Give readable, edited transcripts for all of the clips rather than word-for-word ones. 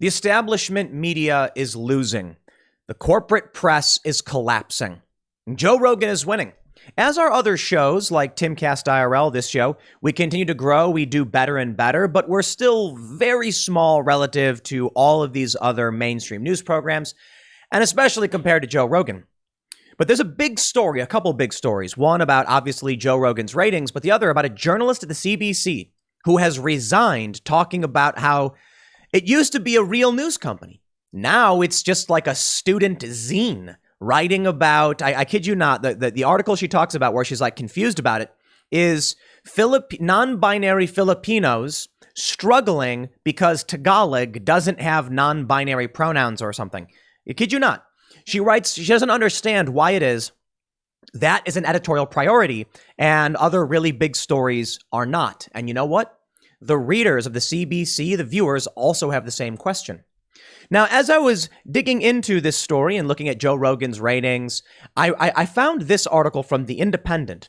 The establishment media is losing. The corporate press is collapsing. Joe Rogan is winning. As are other shows like Timcast IRL, this show, we continue to grow, we do better and better, but we're still very small relative to all of these other mainstream news programs, and especially compared to Joe Rogan. But there's a big story, a couple big stories. One about, obviously, Joe Rogan's ratings, but the other about a journalist at the CBC who has resigned, talking about how it used to be a real news company. Now it's just like a student zine writing about, I kid you not, the article she talks about where she's like confused about it is non-binary Filipinos struggling because Tagalog doesn't have non-binary pronouns or something. I kid you not. She writes, she doesn't understand why it is that is an editorial priority and other really big stories are not. And you know what? The readers of the CBC, the viewers, also have the same question. Now, as I was digging into this story and looking at Joe Rogan's ratings, I found this article from The Independent.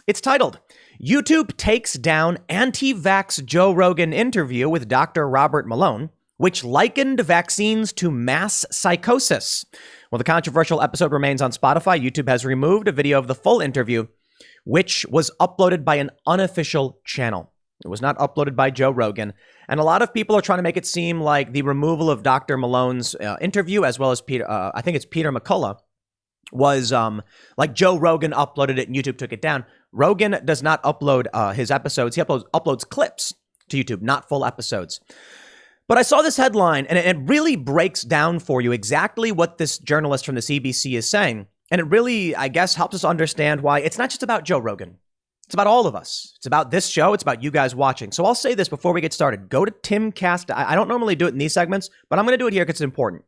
It's titled, YouTube Takes Down Anti-Vax Joe Rogan Interview with Dr. Robert Malone, which likened vaccines to mass psychosis. Well, the controversial episode remains on Spotify. YouTube has removed a video of the full interview, which was uploaded by an unofficial channel. It was not uploaded by Joe Rogan. And a lot of people are trying to make it seem like the removal of Dr. Malone's interview, as well as Peter, I think it's Peter McCullough, was like Joe Rogan uploaded it and YouTube took it down. Rogan does not upload his episodes. He uploads clips to YouTube, not full episodes. But I saw this headline and it really breaks down for you exactly what this journalist from the CBC is saying. And it really, I guess, helps us understand why it's not just about Joe Rogan. It's about all of us. It's about this show. It's about you guys watching. So I'll say this before we get started. Go to Timcast. I don't normally do it in these segments, but I'm going to do it here because it's important.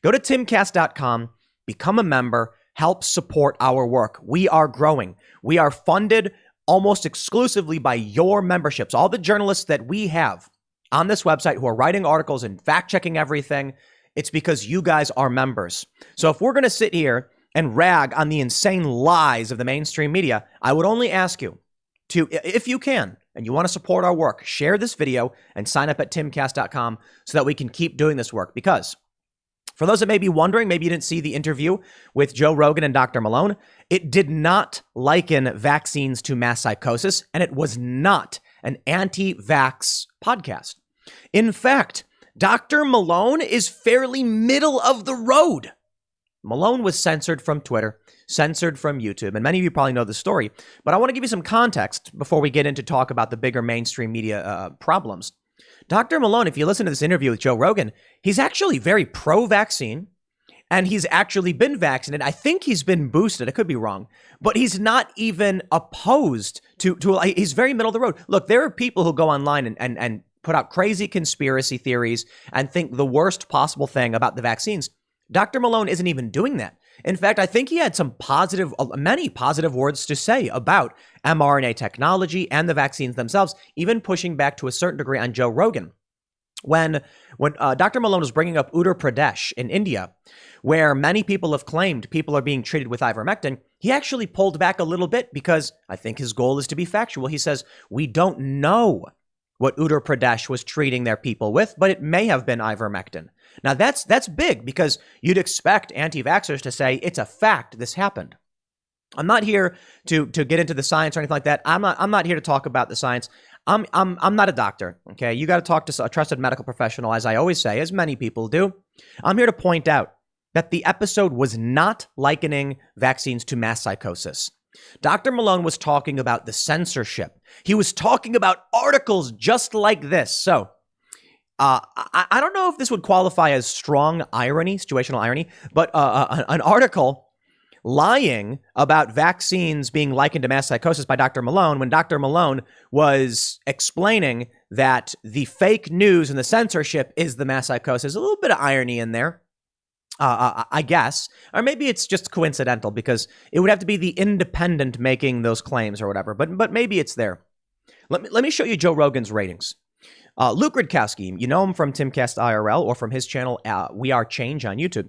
Go to timcast.com, become a member, help support our work. We are growing. We are funded almost exclusively by your memberships. All the journalists that we have on this website who are writing articles and fact-checking everything, it's because you guys are members. So if we're going to sit here and rag on the insane lies of the mainstream media, I would only ask you to, if you can, and you want to support our work, share this video and sign up at timcast.com so that we can keep doing this work. Because for those that may be wondering, maybe you didn't see the interview with Joe Rogan and Dr. Malone, it did not liken vaccines to mass psychosis, and it was not an anti-vax podcast. In fact, Dr. Malone is fairly middle of the road. Malone was censored from Twitter, censored from YouTube, and many of you probably know the story, but I want to give you some context before we get into talk about the bigger mainstream media problems. Dr. Malone, if you listen to this interview with Joe Rogan, he's actually very pro-vaccine, and he's actually been vaccinated. I think he's been boosted. I could be wrong, but he's not even opposed to he's very middle of the road. Look, there are people who go online and put out crazy conspiracy theories and think the worst possible thing about the vaccines. Dr. Malone isn't even doing that. In fact, I think he had many positive words to say about mRNA technology and the vaccines themselves, even pushing back to a certain degree on Joe Rogan. When Dr. Malone was bringing up Uttar Pradesh in India, where many people have claimed people are being treated with ivermectin, he actually pulled back a little bit because I think his goal is to be factual. He says, we don't know what Uttar Pradesh was treating their people with, but it may have been ivermectin. Now, that's big because you'd expect anti-vaxxers to say it's a fact this happened. I'm not here to get into the science or anything like that. I'm not here to talk about the science. I'm not a doctor, okay? You got to talk to a trusted medical professional, as I always say, as many people do. I'm here to point out that the episode was not likening vaccines to mass psychosis. Dr. Malone was talking about the censorship. He was talking about articles just like this. So I don't know if this would qualify as strong irony, situational irony, but an article lying about vaccines being likened to mass psychosis by Dr. Malone, when Dr. Malone was explaining that the fake news and the censorship is the mass psychosis. A little bit of irony in there. I guess, or maybe it's just coincidental because it would have to be the Independent making those claims or whatever, but maybe it's there. Let me show you Joe Rogan's ratings. Luke Rudkowski, you know him from Timcast IRL or from his channel, We Are Change on YouTube.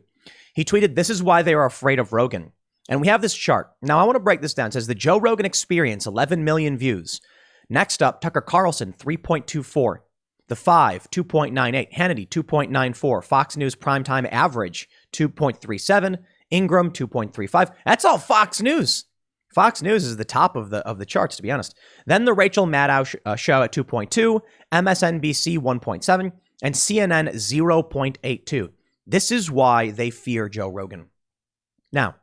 He tweeted, "This is why they are afraid of Rogan." And we have this chart. Now, I want to break this down. It says the Joe Rogan Experience, 11 million views. Next up, Tucker Carlson, 3.24. The 5, 2.98. Hannity, 2.94. Fox News primetime average, 2.37. Ingram, 2.35. That's all Fox News. Fox News is the top of the charts, to be honest. Then the Rachel Maddow show at 2.2, MSNBC 1.7, and CNN 0.82. This is why they fear Joe Rogan. Now,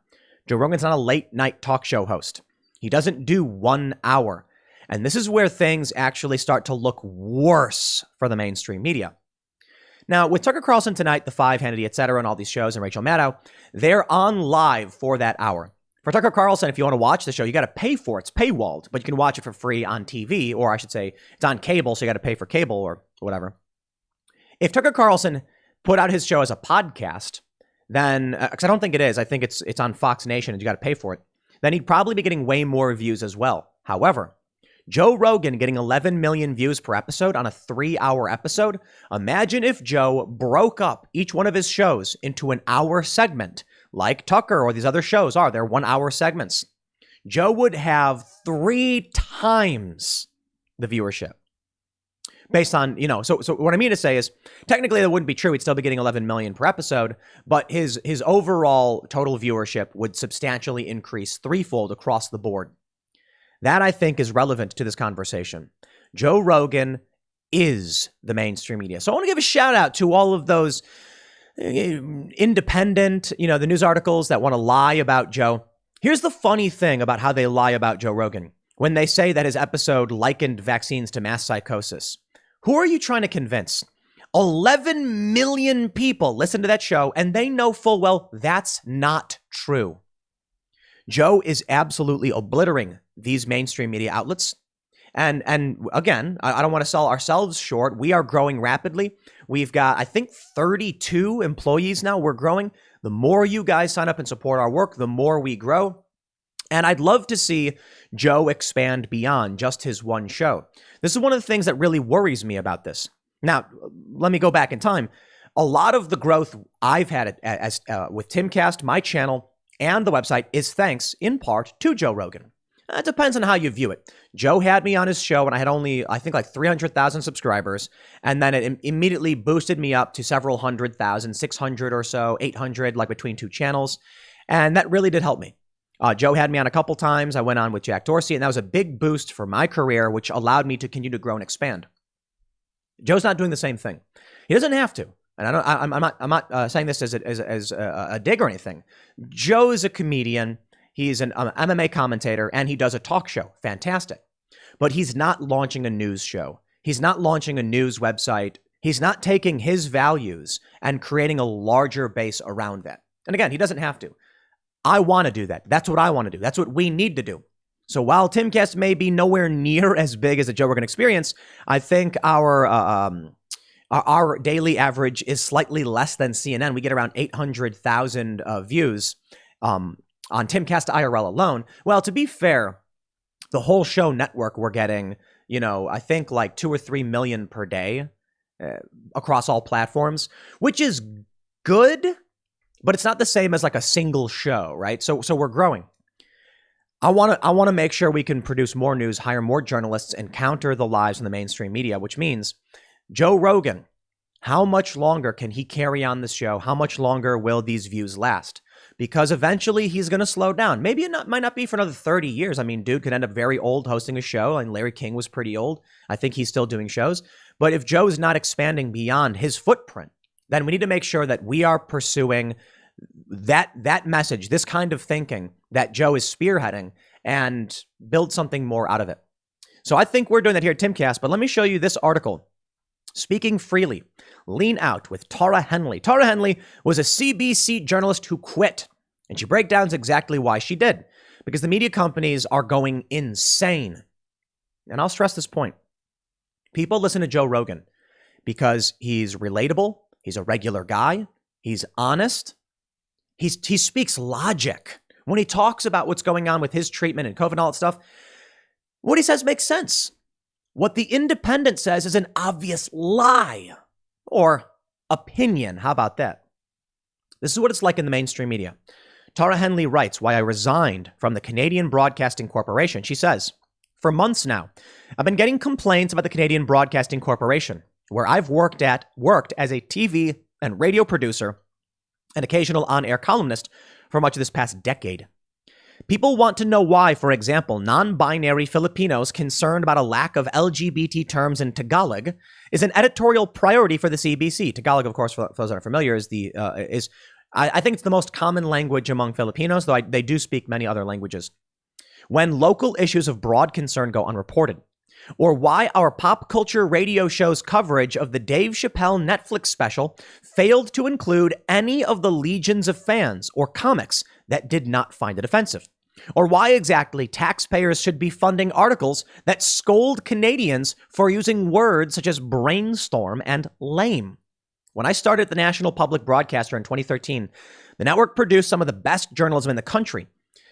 Joe Rogan's not a late night talk show host. He doesn't do 1 hour. And this is where things actually start to look worse for the mainstream media. Now, with Tucker Carlson Tonight, The Five, Hannity, etc., and all these shows, and Rachel Maddow, they're on live for that hour. For Tucker Carlson, if you want to watch the show, you got to pay for it. It's paywalled, but you can watch it for free on TV, or I should say it's on cable, so you got to pay for cable or whatever. If Tucker Carlson put out his show as a podcast, then, because I don't think it is, I think it's on Fox Nation and you got to pay for it, then he'd probably be getting way more views as well. However, Joe Rogan getting 11 million views per episode on a 3-hour episode. Imagine if Joe broke up each one of his shows into an hour segment, like Tucker or these other shows are. They're 1-hour segments. Joe would have 3 times the viewership. Based on, so what I mean to say is, technically that wouldn't be true. He'd still be getting 11 million per episode, but his overall total viewership would substantially increase threefold across the board. That, I think, is relevant to this conversation. Joe Rogan is the mainstream media. So I want to give a shout out to all of those independent, the news articles that want to lie about Joe. Here's the funny thing about how they lie about Joe Rogan. When they say that his episode likened vaccines to mass psychosis. Who are you trying to convince? 11 million people listen to that show, and they know full well that's not true. Joe is absolutely obliterating these mainstream media outlets. And again, I don't want to sell ourselves short. We are growing rapidly. We've got, I think, 32 employees now. We're growing. The more you guys sign up and support our work, the more we grow. And I'd love to see Joe expand beyond just his one show. This is one of the things that really worries me about this. Now, let me go back in time. A lot of the growth I've had with Timcast, my channel, and the website is thanks, in part, to Joe Rogan. It depends on how you view it. Joe had me on his show when I had only, I think, like 300,000 subscribers, and then it immediately boosted me up to several 100,000, 600 or so, 800, like between two channels, and that really did help me. Joe had me on a couple times. I went on with Jack Dorsey, and that was a big boost for my career, which allowed me to continue to grow and expand. Joe's not doing the same thing. He doesn't have to. And I'm not saying this as a dig or anything. Joe is a comedian. He's an MMA commentator, and he does a talk show. Fantastic. But he's not launching a news show. He's not launching a news website. He's not taking his values and creating a larger base around that. And again, he doesn't have to. I want to do that. That's what I want to do. That's what we need to do. So while Timcast may be nowhere near as big as the Joe Rogan Experience, I think our daily average is slightly less than CNN. We get around 800,000 views on Timcast IRL alone. Well, to be fair, the whole show network, we're getting, I think like 2 or 3 million per day across all platforms, which is good, but it's not the same as like a single show, right? So we're growing. I want to make sure we can produce more news, hire more journalists, and counter the lies in the mainstream media, which means Joe Rogan, how much longer can he carry on this show? How much longer will these views last? Because eventually he's going to slow down. Maybe it might not be for another 30 years. I mean, dude could end up very old hosting a show, and Larry King was pretty old. I think he's still doing shows. But if Joe's not expanding beyond his footprint, then we need to make sure that we are pursuing that message, this kind of thinking that Joe is spearheading, and build something more out of it. So I think we're doing that here at Timcast, but let me show you this article. Speaking Freely, Lean Out with Tara Henley. Tara Henley was a CBC journalist who quit, and she breaks down exactly why she did. Because the media companies are going insane. And I'll stress this point. People listen to Joe Rogan because he's relatable, he's a regular guy, he's honest, he speaks logic. When he talks about what's going on with his treatment and COVID and all that stuff, what he says makes sense. What the Independent says is an obvious lie or opinion. How about that? This is what it's like in the mainstream media. Tara Henley writes why I resigned from the Canadian Broadcasting Corporation. She says, for months now, I've been getting complaints about the Canadian Broadcasting Corporation. where I've worked as a TV and radio producer and occasional on-air columnist for much of this past decade. People want to know why, for example, non-binary Filipinos concerned about a lack of LGBT terms in Tagalog is an editorial priority for the CBC. Tagalog, of course, for those that are familiar, I think it's the most common language among Filipinos, though they do speak many other languages. When local issues of broad concern go unreported, or why our pop culture radio show's coverage of the Dave Chappelle Netflix special failed to include any of the legions of fans or comics that did not find it offensive, or why exactly taxpayers should be funding articles that scold Canadians for using words such as brainstorm and lame. When I started at the National Public Broadcaster in 2013, the network produced some of the best journalism in the country.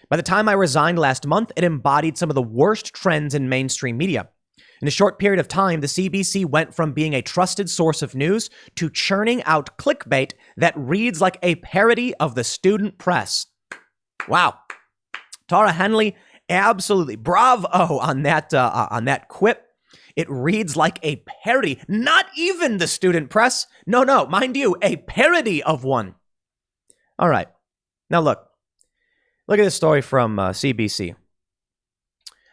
By the time I resigned last month, it embodied some of the worst trends in mainstream media. In a short period of time, the CBC went from being a trusted source of news to churning out clickbait that reads like a parody of the student press. Wow. Tara Henley, absolutely bravo on that quip. It reads like a parody, not even the student press. No, mind you, a parody of one. All right. Now look at this story from CBC.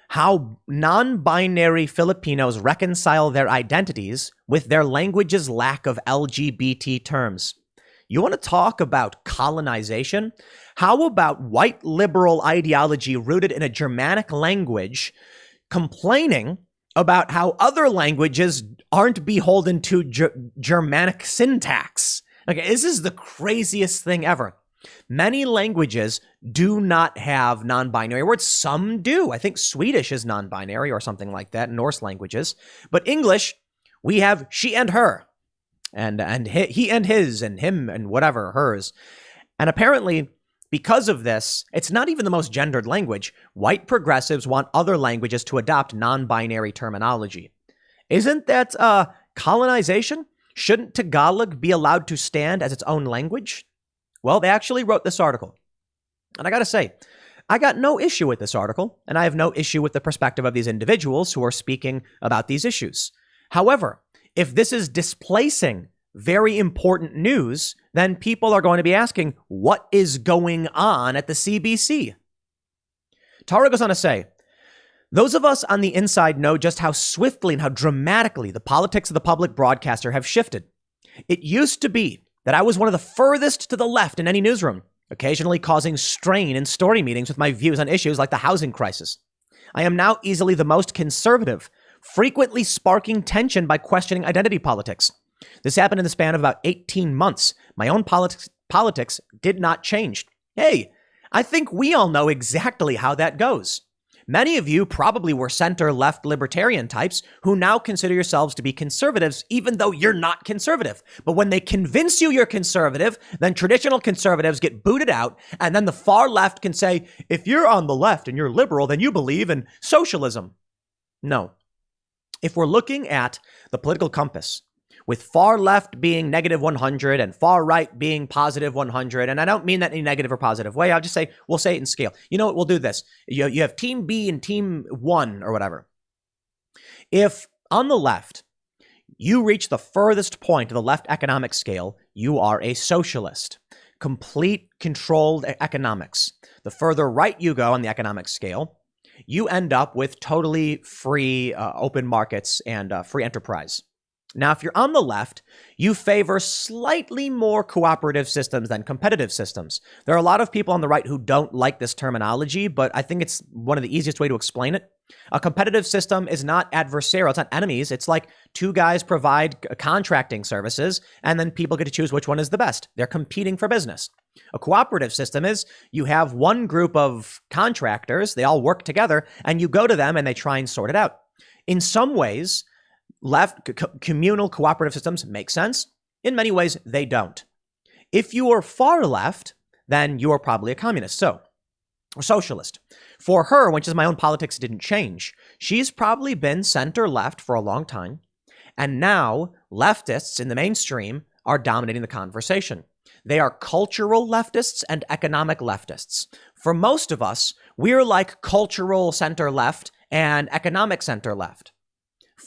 How non-binary Filipinos reconcile their identities with their language's lack of LGBT terms. You want to talk about colonization? How about white liberal ideology rooted in a Germanic language complaining about how other languages aren't beholden to Germanic syntax? Okay, this is the craziest thing ever. Many languages do not have non-binary words. Some do. I think Swedish is non-binary or something like that, Norse languages. But English, we have she and her, and he and his, and him and whatever, hers. And apparently, because of this, it's not even the most gendered language. White progressives want other languages to adopt non-binary terminology. Isn't that colonization? Shouldn't Tagalog be allowed to stand as its own language? Well, they actually wrote this article. And I got to say, I got no issue with this article, and I have no issue with the perspective of these individuals who are speaking about these issues. However, if this is displacing very important news, then people are going to be asking, what is going on at the CBC? Tara goes on to say, those of us on the inside know just how swiftly and how dramatically the politics of the public broadcaster have shifted. It used to be that I was one of the furthest to the left in any newsroom, occasionally causing strain in story meetings with my views on issues like the housing crisis. I am now easily the most conservative, frequently sparking tension by questioning identity politics. This happened in the span of about 18 months. My own politics did not change. Hey, I think we all know exactly how that goes. Many of you probably were center-left libertarian types who now consider yourselves to be conservatives, even though you're not conservative. But when they convince you you're conservative, then traditional conservatives get booted out, and then the far left can say, if you're on the left and you're liberal, then you believe in socialism. No. If we're looking at the political compass, with far left being negative 100 and far right being positive 100. And I don't mean that in a negative or positive way. I'll just say, we'll say it in scale. You know what? We'll do this. You have team B and team 1 or whatever. If on the left, you reach the furthest point of the left economic scale, you are a socialist. Complete controlled economics. The further right you go on the economic scale, you end up with totally free open markets and free enterprise. Now, if you're on the left, you favor slightly more cooperative systems than competitive systems. There are a lot of people on the right who don't like this terminology, but I think it's one of the easiest way to explain it. A competitive system is not adversarial. It's not enemies. It's like two guys provide contracting services, and then people get to choose which one is the best. They're competing for business. A cooperative system is you have one group of contractors, they all work together, and you go to them and they try and sort it out. In some ways, left communal cooperative systems make sense. In many ways, they don't. If you are far left, then you are probably a communist. So, or socialist. For her, which is my own politics didn't change, she's probably been center left for a long time. And now leftists in the mainstream are dominating the conversation. They are cultural leftists and economic leftists. For most of us, we're like cultural center left and economic center left.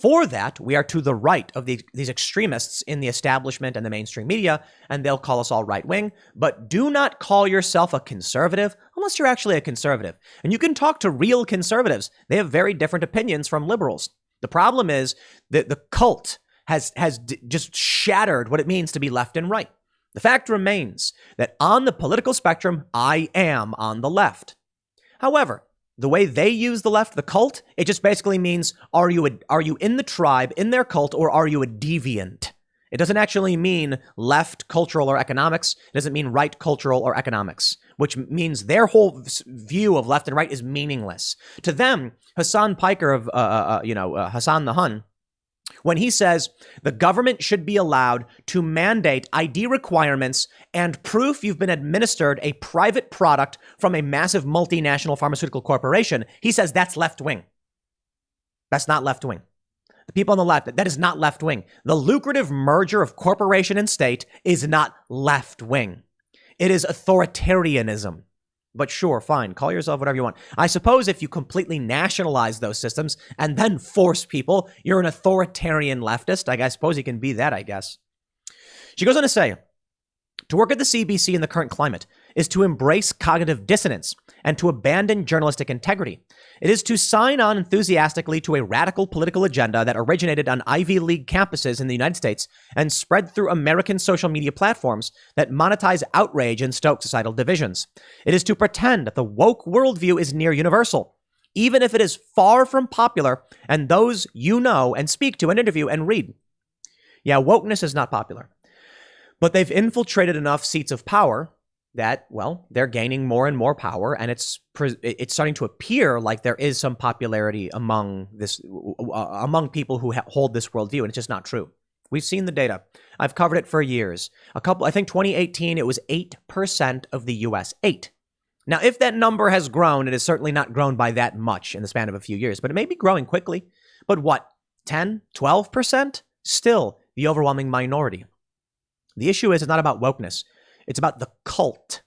For that, we are to the right of these extremists in the establishment and the mainstream media, and they'll call us all right-wing. But do not call yourself a conservative unless you're actually a conservative. And you can talk to real conservatives. They have very different opinions from liberals. The problem is that the cult has just shattered what it means to be left and right. The fact remains that on the political spectrum, I am on the left. However, the way they use the left, the cult, it just basically means, are you in the tribe, in their cult, or are you a deviant? It doesn't actually mean left cultural or economics. It doesn't mean right cultural or economics, which means their whole view of left and right is meaningless. To them, Hassan Piker of, Hassan the Hun, when he says the government should be allowed to mandate ID requirements and proof you've been administered a private product from a massive multinational pharmaceutical corporation, he says that's left wing. That's not left wing. The people on the left, that is not left wing. The lucrative merger of corporation and state is not left wing. It is authoritarianism. But sure, fine, call yourself whatever you want. I suppose if you completely nationalize those systems and then force people, you're an authoritarian leftist. I suppose you can be that, I guess. She goes on to say, to work at the CBC in the current climate is to embrace cognitive dissonance and to abandon journalistic integrity. It is to sign on enthusiastically to a radical political agenda that originated on Ivy League campuses in the United States and spread through American social media platforms that monetize outrage and stoke societal divisions. It is to pretend that the woke worldview is near universal, even if it is far from popular and those you know and speak to and interview and read. Yeah, wokeness is not popular, but they've infiltrated enough seats of power that, well, they're gaining more and more power, and it's starting to appear like there is some popularity among people who hold this worldview, and it's just not true. We've seen the data. I've covered it for years. I think 2018, it was 8% of the U.S. 8. Now, if that number has grown, it has certainly not grown by that much in the span of a few years, but it may be growing quickly. But what, 10, 12%? Still the overwhelming minority. The issue is it's not about wokeness. It's about the cult.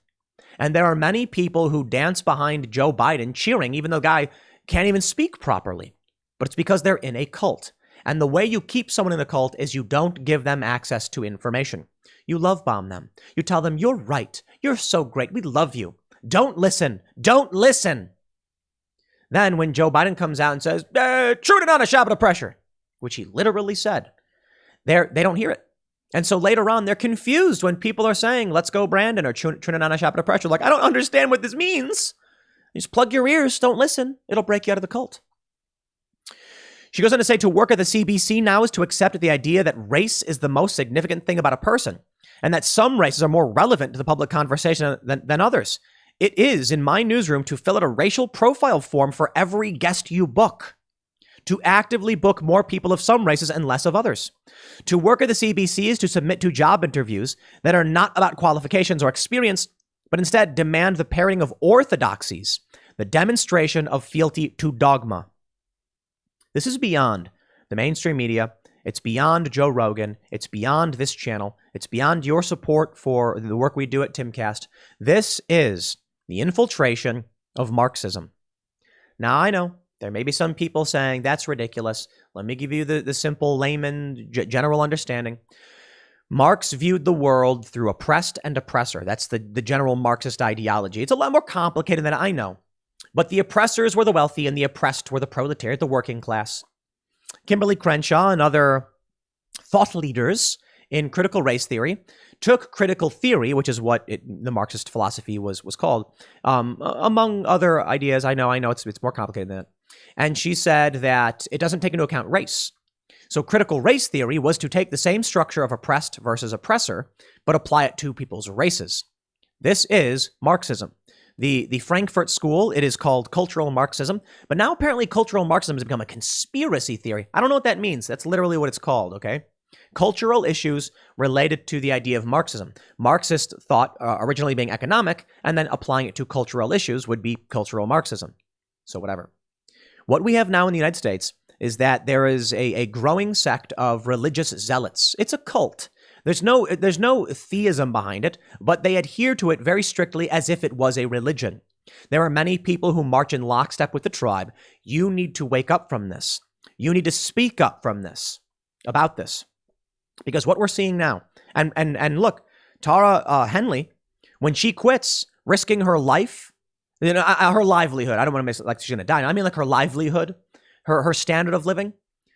And there are many people who dance behind Joe Biden cheering, even though the guy can't even speak properly. But it's because they're in a cult. And the way you keep someone in the cult is you don't give them access to information. You love bomb them. You tell them, you're right. You're so great. We love you. Don't listen. Don't listen. Then when Joe Biden comes out and says, "Truding on a shadow of pressure," which he literally said, they don't hear it. And so later on, they're confused when people are saying, "Let's go, Brandon," or "Turning on a shadow of pressure." Like, I don't understand what this means. Just plug your ears. Don't listen. It'll break you out of the cult. She goes on to say, to work at the CBC now is to accept the idea that race is the most significant thing about a person, and that some races are more relevant to the public conversation than others. It is, in my newsroom, to fill out a racial profile form for every guest you book. To actively book more people of some races and less of others. To work at the CBC is to submit to job interviews that are not about qualifications or experience, but instead demand the pairing of orthodoxies, the demonstration of fealty to dogma. This is beyond the mainstream media. It's beyond Joe Rogan. It's beyond this channel. It's beyond your support for the work we do at Timcast. This is the infiltration of Marxism. Now, I know there may be some people saying that's ridiculous. Let me give you the simple layman general understanding. Marx viewed the world through oppressed and oppressor. That's the general Marxist ideology. It's a lot more complicated than I know. But the oppressors were the wealthy and the oppressed were the proletariat, the working class. Kimberly Crenshaw and other thought leaders in critical race theory took critical theory, which is what the Marxist philosophy was called, among other ideas. I know it's more complicated than that. And she said that it doesn't take into account race. So critical race theory was to take the same structure of oppressed versus oppressor, but apply it to people's races. This is Marxism. The Frankfurt School, it is called cultural Marxism, but now apparently cultural Marxism has become a conspiracy theory. I don't know what that means. That's literally what it's called, okay? Cultural issues related to the idea of Marxism. Marxist thought originally being economic, and then applying it to cultural issues would be cultural Marxism. So whatever. What we have now in the United States is that there is a growing sect of religious zealots. It's a cult. There's no theism behind it, but they adhere to it very strictly as if it was a religion. There are many people who march in lockstep with the tribe. You need to wake up from this. You need to speak up about this, because what we're seeing now, and look, Tara Henley, when she quits, risking her life, her livelihood. I don't want to make it like she's going to die. I mean, like her livelihood, her standard of living.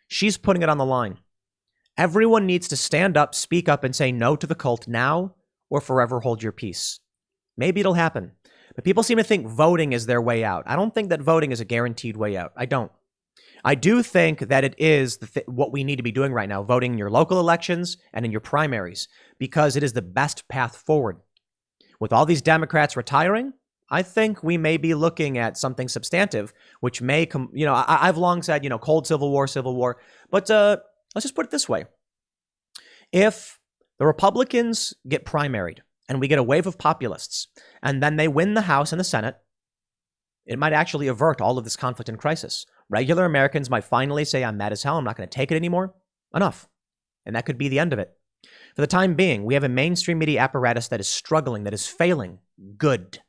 She's putting it on the line. Everyone needs to stand up, speak up, and say no to the cult now or forever hold your peace. Maybe it'll happen. But people seem to think voting is their way out. I don't think that voting is a guaranteed way out. I don't. I do think that it is what we need to be doing right now, voting in your local elections and in your primaries, because it is the best path forward. With all these Democrats retiring, I think we may be looking at something substantive, which may come, I've long said, cold civil war, but let's just put it this way. If the Republicans get primaried and we get a wave of populists and then they win the House and the Senate, it might actually avert all of this conflict and crisis. Regular Americans might finally say, I'm mad as hell. I'm not going to take it anymore. Enough. And that could be the end of it. For the time being, we have a mainstream media apparatus that is struggling, that is failing. Good.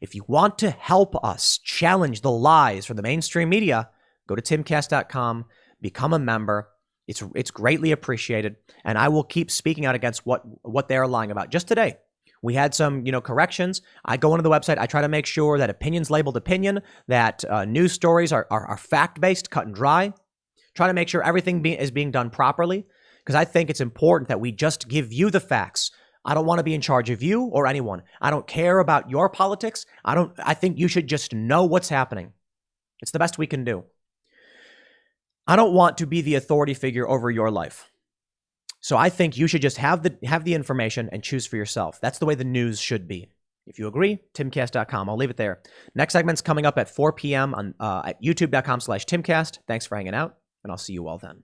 If you want to help us challenge the lies from the mainstream media, go to timcast.com, become a member. It's greatly appreciated. And I will keep speaking out against what they are lying about. Just today, we had some, corrections. I go onto the website. I try to make sure that opinions labeled opinion, that news stories are fact-based, cut and dry. Try to make sure everything is being done properly, because I think it's important that we just give you the facts. I don't want to be in charge of you or anyone. I don't care about your politics. I think you should just know what's happening. It's the best we can do. I don't want to be the authority figure over your life. So I think you should just have the information and choose for yourself. That's the way the news should be. If you agree, timcast.com. I'll leave it there. Next segment's coming up at 4 p.m. on at youtube.com/timcast. Thanks for hanging out, and I'll see you all then.